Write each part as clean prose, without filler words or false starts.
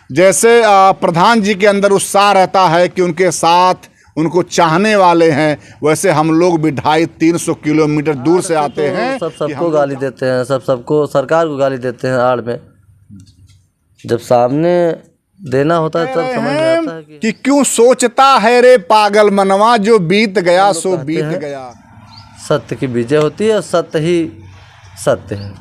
जैसे प्रधान जी के अंदर उत्साह रहता है कि उनके साथ उनको चाहने वाले हैं, वैसे हम लोग भी 250-300 किलोमीटर दूर से आते हैं। सबको गाली देते हैं, सबको सरकार को गाली देते हैं आड़ में। जब सामने देना होता है तब समझ में आता है कि क्यों सोचता है रे पागल मनवा, जो बीत गया सो बीत गया। सत्य की विजय होती है और सत्य ही सत्य है।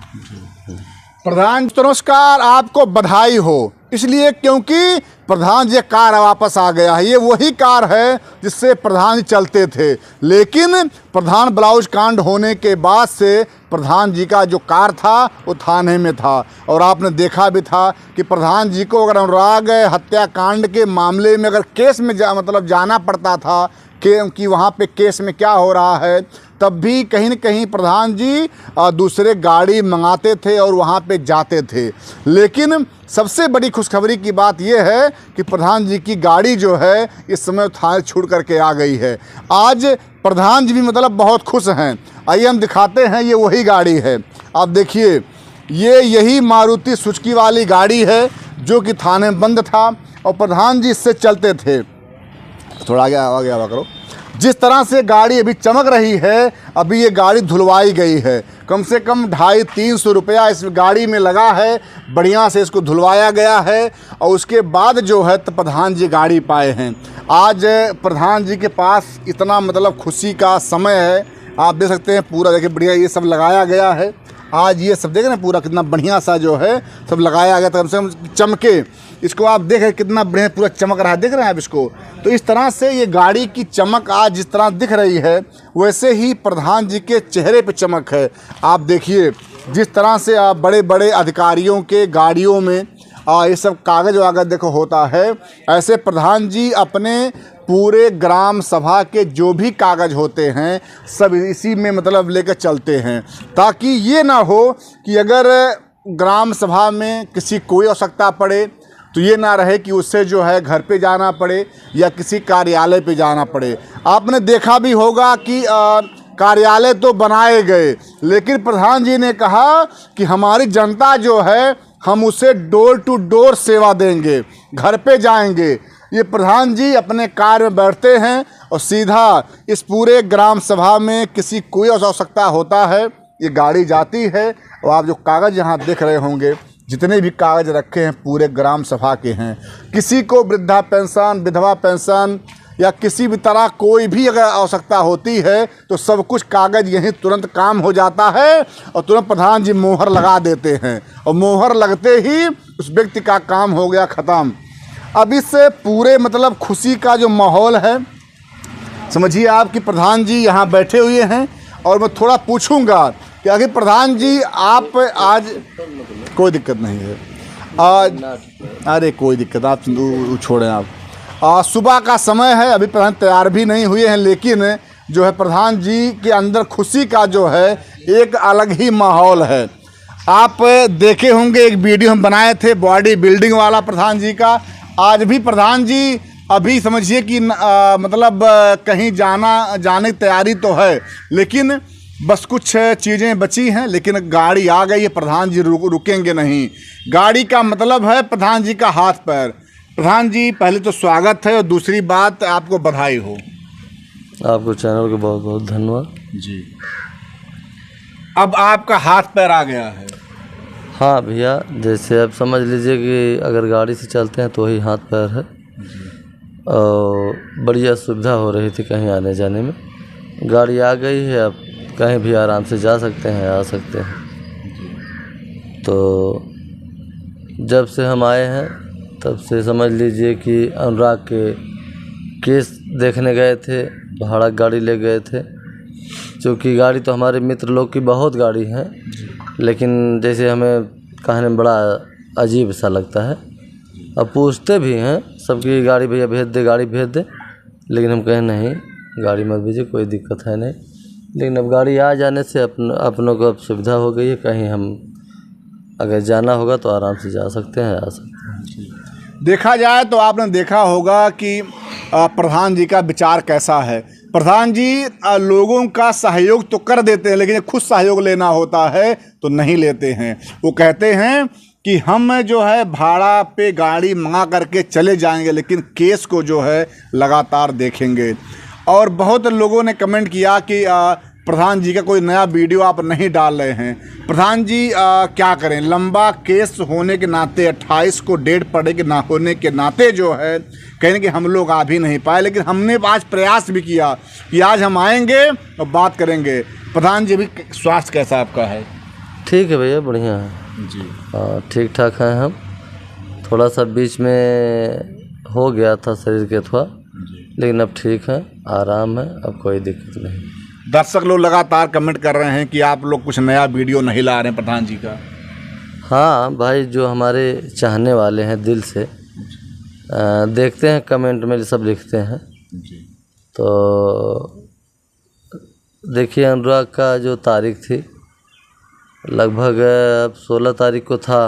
प्रधान नमस्कार, आपको बधाई हो, इसलिए क्योंकि प्रधान जी कार वापस आ गया है। ये वही कार है जिससे प्रधान जी चलते थे, लेकिन प्रधान ब्लाउज कांड होने के बाद से प्रधान जी का जो कार था वो थाने में था। और आपने देखा भी था कि प्रधान जी को अगर अनुराग हत्याकांड के मामले में अगर केस में जाना पड़ता था कि वहाँ पे केस में क्या हो रहा है, तब भी कहीं न कहीं प्रधान जी दूसरे गाड़ी मंगाते थे और वहाँ पे जाते थे। लेकिन सबसे बड़ी खुशखबरी की बात यह है कि प्रधान जी की गाड़ी जो है इस समय थाने छूट करके आ गई है। आज प्रधान जी भी बहुत खुश हैं। आइए हम दिखाते हैं, ये वही गाड़ी है। आप देखिए, ये यही मारुति सुजुकी वाली गाड़ी है जो कि थाने में बंद था और प्रधान जी इससे चलते थे। थोड़ा आगे आवा करो। जिस तरह से गाड़ी अभी चमक रही है, अभी ये गाड़ी धुलवाई गई है। कम से कम 250-300 रुपया इस गाड़ी में लगा है, बढ़िया से इसको धुलवाया गया है और उसके बाद जो है तो प्रधान जी गाड़ी पाए हैं। आज प्रधान जी के पास इतना खुशी का समय है। आप देख सकते हैं पूरा, देखिए बढ़िया ये सब लगाया गया है। आज ये सब देख रहे हैं पूरा कितना बढ़िया सा जो है सब लगाया गया, कम से कम चमके। इसको आप देख रहे हैं कितना बढ़िया पूरा चमक रहा है, देख रहे हैं आप इसको। तो इस तरह से ये गाड़ी की चमक आज जिस तरह दिख रही है, वैसे ही प्रधान जी के चेहरे पे चमक है। आप देखिए जिस तरह से आप बड़े बड़े अधिकारियों के गाड़ियों में ये सब कागज़ वागज देखो होता है, ऐसे प्रधान जी अपने पूरे ग्राम सभा के जो भी कागज़ होते हैं सब इसी में लेकर चलते हैं, ताकि ये ना हो कि अगर ग्राम सभा में किसी कोई आवश्यकता पड़े तो ये ना रहे कि उससे जो है घर पे जाना पड़े या किसी कार्यालय पे जाना पड़े। आपने देखा भी होगा कि कार्यालय तो बनाए गए, लेकिन प्रधान जी ने कहा कि हमारी जनता जो है हम उसे डोर टू डोर सेवा देंगे, घर पे जाएंगे। ये प्रधान जी अपने कार में बैठते हैं और सीधा इस पूरे ग्राम सभा में किसी कोई आवश्यकता होता है, ये गाड़ी जाती है। और आप जो कागज़ यहाँ देख रहे होंगे, जितने भी कागज़ रखे हैं पूरे ग्राम सभा के हैं। किसी को वृद्धा पेंशन, विधवा पेंशन या किसी भी तरह कोई भी अगर आवश्यकता होती है तो सब कुछ कागज़ यहीं तुरंत काम हो जाता है और तुरंत प्रधान जी मोहर लगा देते हैं और मोहर लगते ही उस व्यक्ति का काम हो गया ख़त्म। अब इस पूरे खुशी का जो माहौल है, समझिए आप कि प्रधान जी यहाँ बैठे हुए हैं और मैं थोड़ा पूछूंगा कि आखिर प्रधान जी आप आज, कोई दिक्कत नहीं है आज, अरे कोई दिक्कत आप छोड़ें आप। सुबह का समय है, अभी प्रधान तैयार भी नहीं हुए हैं, लेकिन जो है प्रधान जी के अंदर खुशी का जो है एक अलग ही माहौल है। आप देखे होंगे एक वीडियो हम बनाए थे बॉडी बिल्डिंग वाला प्रधान जी का। आज भी प्रधान जी अभी समझिए कि कहीं जाने की तैयारी तो है, लेकिन बस कुछ चीज़ें बची हैं, लेकिन गाड़ी आ गई है। प्रधान जी रुकेंगे नहीं। गाड़ी का है प्रधान जी का हाथ पैर। प्रधान जी पहले तो स्वागत है और दूसरी बात आपको बधाई हो। आपको चैनल को बहुत बहुत धन्यवाद जी। अब आपका हाथ पैर आ गया है। हाँ भैया, जैसे आप समझ लीजिए कि अगर गाड़ी से चलते हैं तो वही हाथ पैर है और बढ़िया सुविधा हो रही थी कहीं आने जाने में। गाड़ी आ गई है, अब कहीं भी आराम से जा सकते हैं, आ सकते हैं। तो जब से हम आए हैं तब से समझ लीजिए कि अनुराग के केस देखने गए थे, भाड़ा गाड़ी ले गए थे। क्योंकि गाड़ी तो हमारे मित्र लोग की बहुत गाड़ी है, लेकिन जैसे हमें कहने में बड़ा अजीब सा लगता है। अब पूछते भी हैं सबकी गाड़ी भैया भेज दे, गाड़ी भेज दे, लेकिन हम कहें नहीं गाड़ी मत भेजिए, कोई दिक्कत है नहीं। लेकिन अब गाड़ी आ जाने से अपनों को अब सुविधा हो गई है, कहीं हम अगर जाना होगा तो आराम से जा सकते हैं, आ सकते हैं। देखा जाए तो आपने देखा होगा कि प्रधान जी का विचार कैसा है। प्रधान जी लोगों का सहयोग तो कर देते हैं, लेकिन खुद सहयोग लेना होता है तो नहीं लेते हैं। वो कहते हैं कि हम जो है भाड़ा पे गाड़ी मंगा करके चले जाएंगे, लेकिन केस को जो है लगातार देखेंगे। और बहुत लोगों ने कमेंट किया कि प्रधान जी का कोई नया वीडियो आप नहीं डाल रहे हैं। प्रधान जी क्या करें, लंबा केस होने के नाते 28 को डेट पड़े के ना होने के नाते जो है कहीं कि हम लोग आ भी नहीं पाए, लेकिन हमने आज प्रयास भी किया कि आज हम आएंगे और बात करेंगे। प्रधान जी, भी स्वास्थ्य कैसा आपका है? ठीक है भैया, बढ़िया है जी। ठीक ठाक हैं हम। थोड़ा सा बीच में हो गया था शरीर के थोड़ा, लेकिन अब ठीक है, आराम है, अब कोई दिक्कत नहीं। दर्शक लोग लगातार कमेंट कर रहे हैं कि आप लोग कुछ नया वीडियो नहीं ला रहे हैं प्रधान जी का। हाँ भाई, जो हमारे चाहने वाले हैं दिल से देखते हैं, कमेंट में सब लिखते हैं। तो देखिए, अनुराग का जो तारीख थी लगभग अब 16 तारीख को था,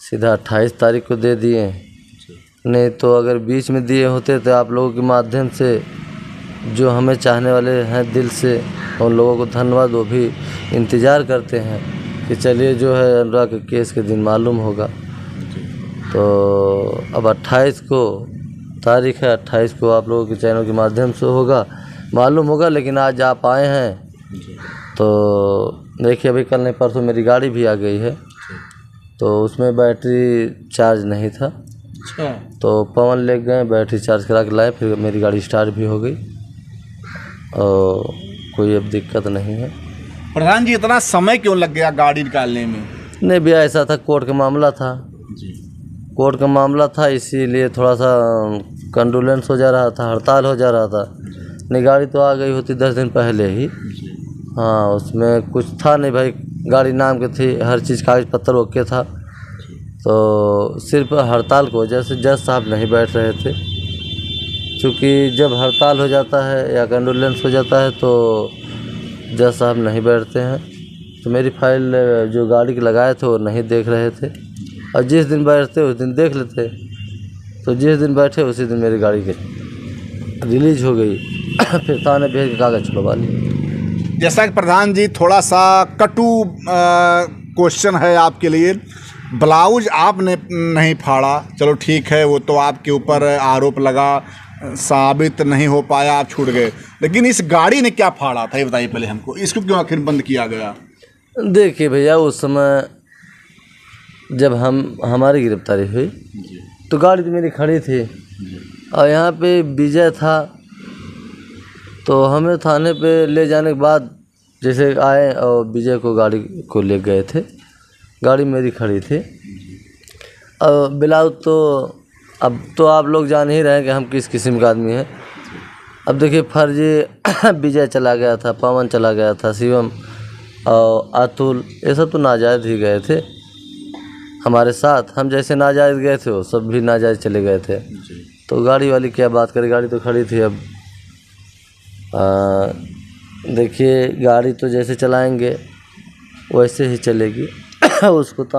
सीधा 28 तारीख को दे दिए। नहीं तो अगर बीच में दिए होते तो आप लोगों के माध्यम से जो हमें चाहने वाले हैं दिल से, उन लोगों को धन्यवाद। वो भी इंतज़ार करते हैं कि चलिए जो है अनुराग के केस के दिन मालूम होगा। तो अब 28 को तारीख है, 28 को आप लोगों के चैनल के माध्यम से होगा, मालूम होगा। लेकिन आज आप आए हैं तो देखिए, अभी कल नहीं परसों मेरी गाड़ी भी आ गई है, तो उसमें बैटरी चार्ज नहीं था। तो पवन ले गए, बैटरी चार्ज करा के लाए, फिर मेरी गाड़ी स्टार्ट भी हो गई और कोई अब दिक्कत नहीं है। प्रधान जी, इतना समय क्यों लग गया गाड़ी निकालने में? नहीं भैया, ऐसा था, कोर्ट का मामला था जी। कोर्ट का मामला था, इसीलिए थोड़ा सा कंडोलेंस हो जा रहा था, हड़ताल हो जा रहा था। नहीं, गाड़ी तो आ गई होती 10 दिन पहले ही। हाँ, उसमें कुछ था नहीं भाई, गाड़ी नाम की थी, हर चीज़ कागज़ पत्तर ओके था। तो सिर्फ हड़ताल की वजह से जज साहब नहीं बैठ रहे थे, क्योंकि जब हड़ताल हो जाता है या कंडोलेंस हो जाता है तो जज साहब नहीं बैठते हैं। तो मेरी फाइल जो गाड़ी के लगाए थे वो नहीं देख रहे थे, और जिस दिन बैठते उस दिन देख लेते। तो जिस दिन बैठे उसी दिन मेरी गाड़ी के रिलीज हो गई। फिर थाने भेज के कागज़ छुड़वा लिए। जैसा कि प्रधान जी, थोड़ा सा कटु क्वेश्चन है आपके लिए। ब्लाउज आपने नहीं फाड़ा, चलो ठीक है, वो तो आपके ऊपर आरोप लगा, साबित नहीं हो पाया, आप छूट गए। लेकिन इस गाड़ी ने क्या फाड़ा था, ये बताइए पहले हमको, इसको क्यों आखिर बंद किया गया? देखिए भैया, उस समय जब हमारी गिरफ्तारी हुई तो गाड़ी तो मेरी खड़ी थी, और यहाँ पे विजय था। तो हमें थाने पे ले जाने के बाद जैसे आए और विजय को गाड़ी को ले गए थे, गाड़ी मेरी खड़ी थी। और ब्लाउज तो अब तो आप लोग जान ही रहे हैं कि हम किस किस्म का आदमी हैं। अब देखिए, फर्जी विजय चला गया था, पवन चला गया था, शिवम और अतुल, ये सब तो नाजायज़ ही गए थे हमारे साथ। हम जैसे नाजायज़ गए थे वो सब भी नाजायज़ चले गए थे। तो गाड़ी वाली क्या बात करे, गाड़ी तो खड़ी थी। अब देखिए, गाड़ी तो जैसे चलाएंगे वैसे ही चलेगी। उसको तो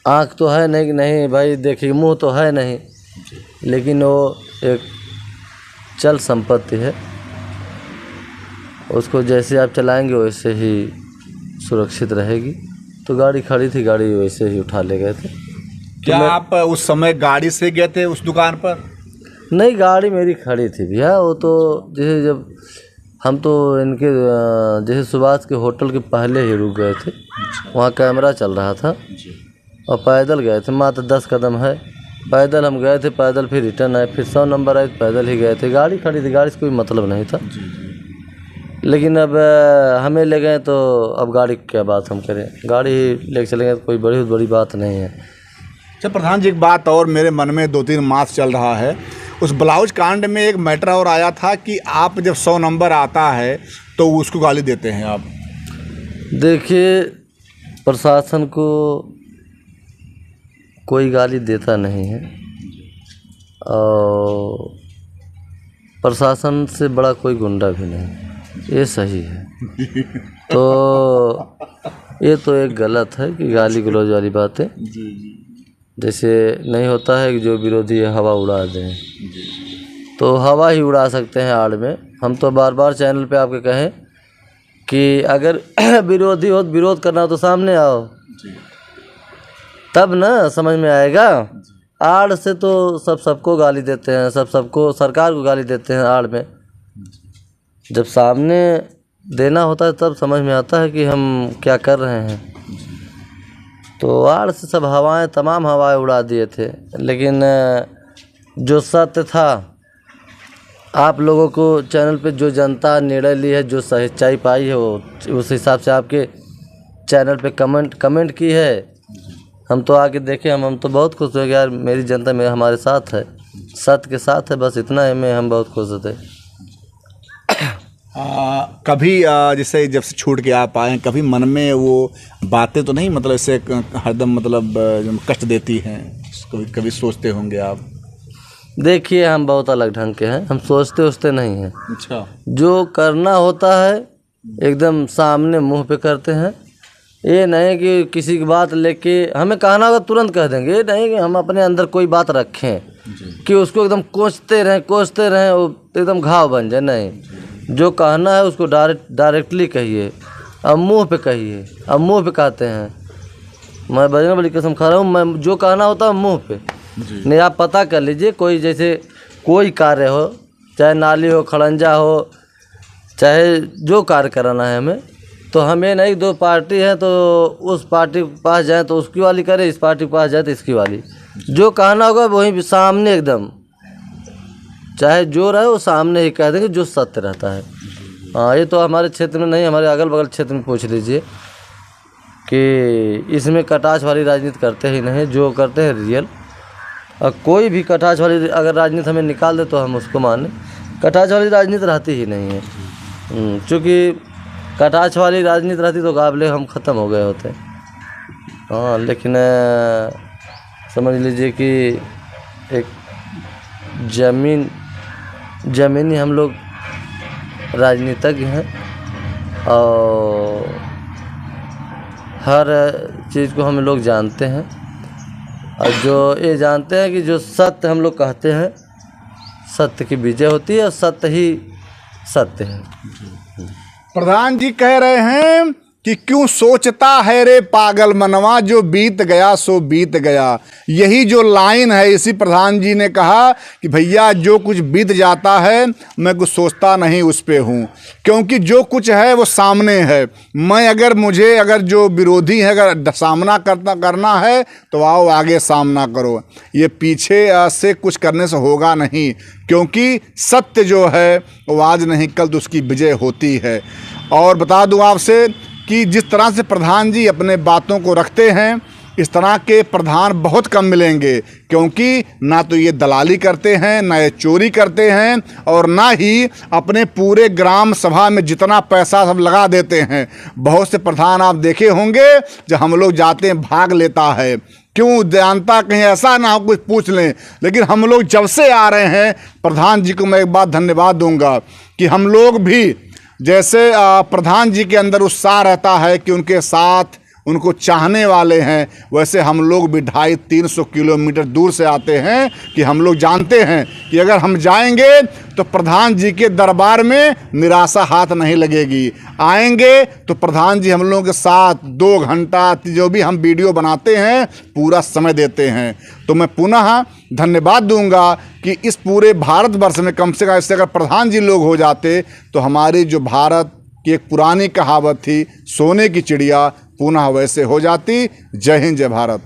आँख तो है नहीं कि नहीं भाई देखिए, मुंह तो है नहीं, लेकिन वो एक चल संपत्ति है, उसको जैसे आप चलाएंगे वैसे ही सुरक्षित रहेगी। तो गाड़ी खड़ी थी, गाड़ी वैसे ही उठा ले गए थे। क्या आप उस समय गाड़ी से गए थे उस दुकान पर? नहीं, गाड़ी मेरी खड़ी थी भैया। वो तो जैसे जब हम तो इनके जैसे सुभाष के होटल के पहले ही रुक गए थे, वहाँ कैमरा चल रहा था, और पैदल गए थे, मात्र 10 कदम है, पैदल हम गए थे। पैदल फिर रिटर्न आए, फिर 100 नंबर आए, पैदल ही गए थे। गाड़ी खड़ी थी, गाड़ी से कोई मतलब नहीं था। लेकिन अब हमें ले गए तो अब गाड़ी की क्या बात हम करें, गाड़ी लेके चलेंगे तो कोई बड़ी बात नहीं है। अच्छा प्रधान जी, एक बात और मेरे मन में 2-3 मास चल रहा है। उस ब्लाउज कांड में एक मैटर और आया था कि आप जब 100 नंबर आता है तो उसको गाली देते हैं आप। देखिए, प्रशासन को कोई गाली देता नहीं है, और प्रशासन से बड़ा कोई गुंडा भी नहीं, ये सही है। तो ये तो एक गलत है कि गाली गलौज वाली बातें। जैसे नहीं होता है कि जो विरोधी है हवा उड़ा दें, तो हवा ही उड़ा सकते हैं आड़ में। हम तो बार बार चैनल पे आपके कहें कि अगर विरोधी हो तो विरोध करना हो तो सामने आओ, तब ना समझ में आएगा। आड़ से तो सबको गाली देते हैं, सबको सरकार को गाली देते हैं आड़ में। जब सामने देना होता है तब समझ में आता है कि हम क्या कर रहे हैं। तो आड़ से सब हवाएं, तमाम हवाएं उड़ा दिए थे। लेकिन जो सत्य था, आप लोगों को चैनल पे जो जनता निर्णय ली है, जो सच्चाई पाई है, वो उस हिसाब से आपके चैनल पे कमेंट की है। हम तो आके देखे, हम तो बहुत खुश हो गए यार, मेरी जनता में हमारे साथ है, सत्य के साथ है, बस इतना है में हम बहुत खुश थे। कभी जैसे जब से छूट के आप आए, कभी मन में वो बातें तो नहीं, मतलब ऐसे हरदम मतलब कष्ट देती हैं, कभी सोचते होंगे आप? देखिए, हम बहुत अलग ढंग के हैं, हम सोचते नहीं हैं। अच्छा। जो करना होता है एकदम सामने मुंह पे करते हैं। ये नहीं कि किसी की बात लेके हमें कहना होगा तुरंत कह देंगे। ये नहीं कि हम अपने अंदर कोई बात रखें कि उसको एकदम कोसते रहें वो एकदम घाव बन जाए। नहीं, जो कहना है उसको डायरेक्टली कहिए, अब मुंह पे कहिए। अब मुंह पे कहते हैं, मैं बजरंग बली कसम खा रहा हूँ, मैं जो कहना होता है मुंह पे। नहीं, आप पता कर लीजिए, कोई जैसे कोई कार्य हो, चाहे नाली हो, खड़ंजा हो, चाहे जो कार्य कराना है हमें, तो हमें नहीं, दो पार्टी है तो उस पार्टी के पास जाए तो उसकी वाली करे, इस पार्टी के पास जाए तो इसकी वाली। जो कहना होगा वही सामने एकदम, चाहे जो रहे वो सामने ही कह देंगे, जो सत्य रहता है। हाँ, ये तो हमारे क्षेत्र में नहीं, हमारे अगल बगल क्षेत्र में पूछ लीजिए कि इसमें कटाक्ष वाली राजनीति करते ही नहीं, जो करते हैं रियल। और कोई भी कटाक्ष वाली अगर राजनीति हमें निकाल दे तो हम उसको माने। कटाक्ष वाली राजनीति रहती ही नहीं है, क्योंकि कटाक्ष वाली राजनीति रहती तो काबिले हम ख़त्म हो गए होते। हाँ, लेकिन समझ लीजिए कि एक ज़मीनी हम लोग राजनीतिज्ञ हैं और हर चीज़ को हम लोग जानते हैं। और जो ये जानते हैं कि जो सत्य हम लोग कहते हैं, सत्य की विजय होती है और सत्य ही सत्य है। प्रधान जी कह रहे हैं कि क्यों सोचता है रे पागल मनवा, जो बीत गया सो बीत गया। यही जो लाइन है, इसी प्रधान जी ने कहा कि भैया जो कुछ बीत जाता है मैं कुछ सोचता नहीं उस पे हूँ, क्योंकि जो कुछ है वो सामने है। मैं अगर जो विरोधी है, अगर सामना करना है तो आओ आगे सामना करो, ये पीछे से कुछ करने से होगा नहीं, क्योंकि सत्य जो है वो आज नहीं कल तो उसकी विजय होती है। और बता दूँ आपसे कि जिस तरह से प्रधान जी अपने बातों को रखते हैं, इस तरह के प्रधान बहुत कम मिलेंगे, क्योंकि ना तो ये दलाली करते हैं, ना ये चोरी करते हैं, और ना ही अपने पूरे ग्राम सभा में जितना पैसा सब लगा देते हैं। बहुत से प्रधान आप देखे होंगे, जब हम लोग जाते हैं भाग लेता है, क्यों जानता कहीं ऐसा ना हो कुछ पूछ लें। लेकिन हम लोग जब से आ रहे हैं, प्रधान जी को मैं एक बात धन्यवाद दूंगा कि हम लोग भी जैसे प्रधान जी के अंदर उत्साह रहता है कि उनके साथ उनको चाहने वाले हैं, वैसे हम लोग भी 250-300 किलोमीटर दूर से आते हैं कि हम लोग जानते हैं कि अगर हम जाएंगे तो प्रधान जी के दरबार में निराशा हाथ नहीं लगेगी। आएंगे तो प्रधान जी हम लोगों के साथ 2 घंटा जो भी हम वीडियो बनाते हैं पूरा समय देते हैं। तो मैं पुनः धन्यवाद दूंगा कि इस पूरे भारतवर्ष में कम से कम इससे अगर प्रधान जी लोग हो जाते तो हमारी जो भारत की एक पुरानी कहावत थी, सोने की चिड़िया, पुनः वैसे हो जाती। जय हिंद, जय भारत।